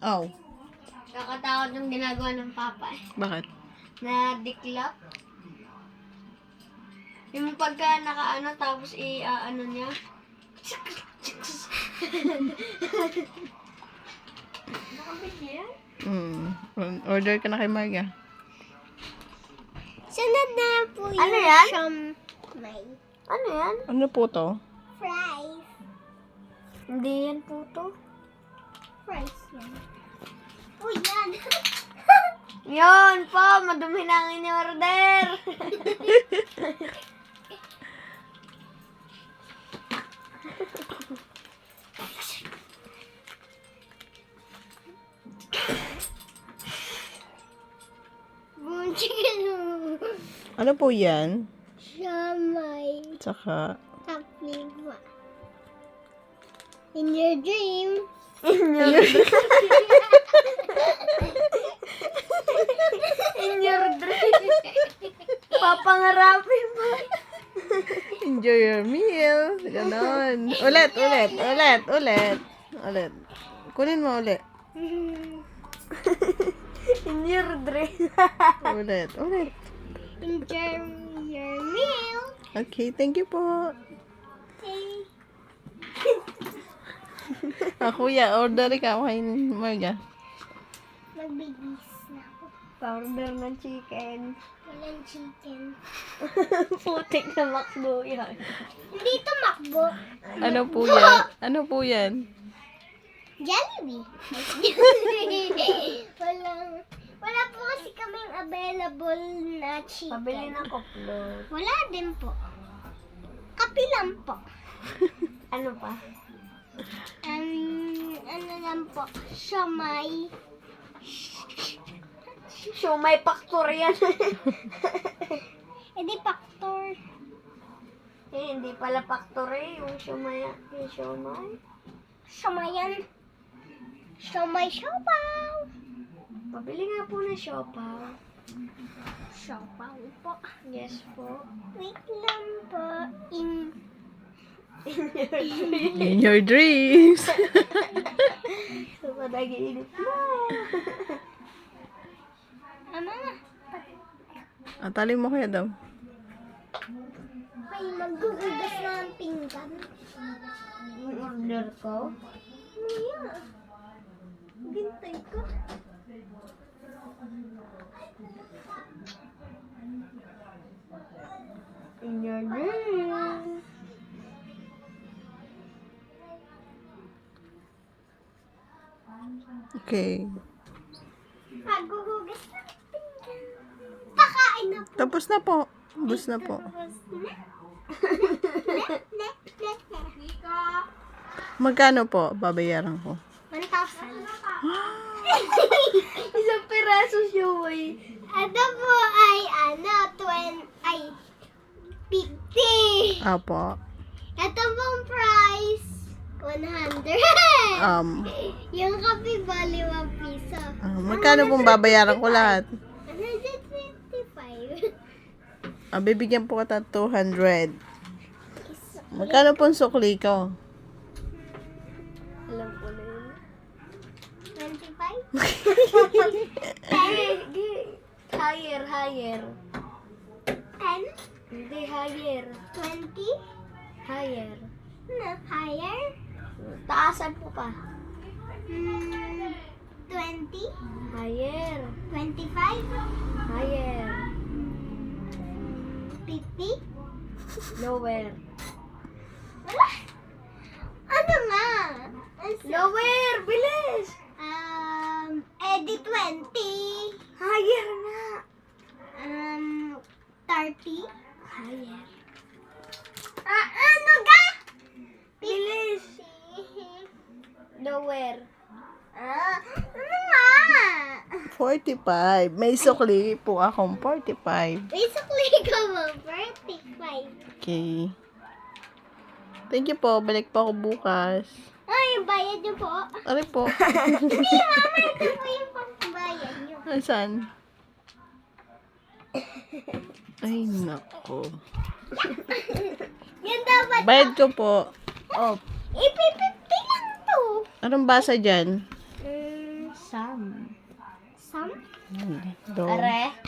Oh, Kakatakot yung ginagawa ng papa eh. bakit? Na diklap. Yung pagka nakaano tapos ano niya. Nakabit niya? Order ka na kay Marga. Sunod na po yung Ano yan? siomay. Ano yan? Ano po to? Fries. Hindi yan po to. Fries yan. Oh, yan. Yun po, madumi na ang in-order. Boom chicken. Ano po yan? Siomay. Tsaka, Kapiwa. In your dream. In your dream. Papangarapin mo. enjoy your meal. Ganon. Ulit. Kunin mo ulit. In your dream. Ulit. Enjoy your meal. Okay, thank you po. Okay. Kuya, order ka kay Marga. Magbibis na ako. Powder ng chicken. Walang chicken. Putik na makdo yan. Hindi ito makbo. Ano po yan? Jollibee. Wala po kasi kaming available na chicken. Pabili ng koplot. Wala din po. Kape lang po. Ano pa? Ano lang po? Siomay. Siomay factor yan. Edi factor. Hindi pala factor yung siomay. Yung siomay. Siomayan. Siomay siopaw. Pabili nga po ng siopaw. Siopaw po. Yes po. Wait lang po. In your dreams. So, madaginip na. Ama na. Tali mo kaya daw. Ay, maggugugas na ang pinggan. Yung order ko. Kuya. Gintay ko. In your dream. Okay. Maggugugas na ang pinggan. Pakain na po. Tapos na po. Bus na po. Tapos na. Ne. Magkano po babayaran ko? 1,000. Isang piraso siomay. Ito po ay 50. Apo. Ito pong price 100. Yung kape bali 1 piso. Magkano pong babayaran ko lahat? 125. Bibigyan po kita 200. Magkano pong sukli ko? Alam ko na yun. 25? Higher. 10? Hindi, higher. 20? Higher. No, higher? Taasan po pa. 20? Higher. 25? Higher. 50? Lower. Wala. Ano nga? Lower! Bilis! Edi 20. Higher na. 30. Higher. Ano ga? Bilis! 50. Lower. Ano nga? 45. May sukli po akong 45. Basically, ko mo 45. Okay. Thank you po. Balik po ako bukas. Ay, yung bayad niyo po. Ano po? Hindi, mama. Ito po yung pangbayad niyo. Saan? Ay, nako. Yan dapat. Bayad ko po. Oh, Ipi-50 lang to. anong basa dyan? Doon. Are.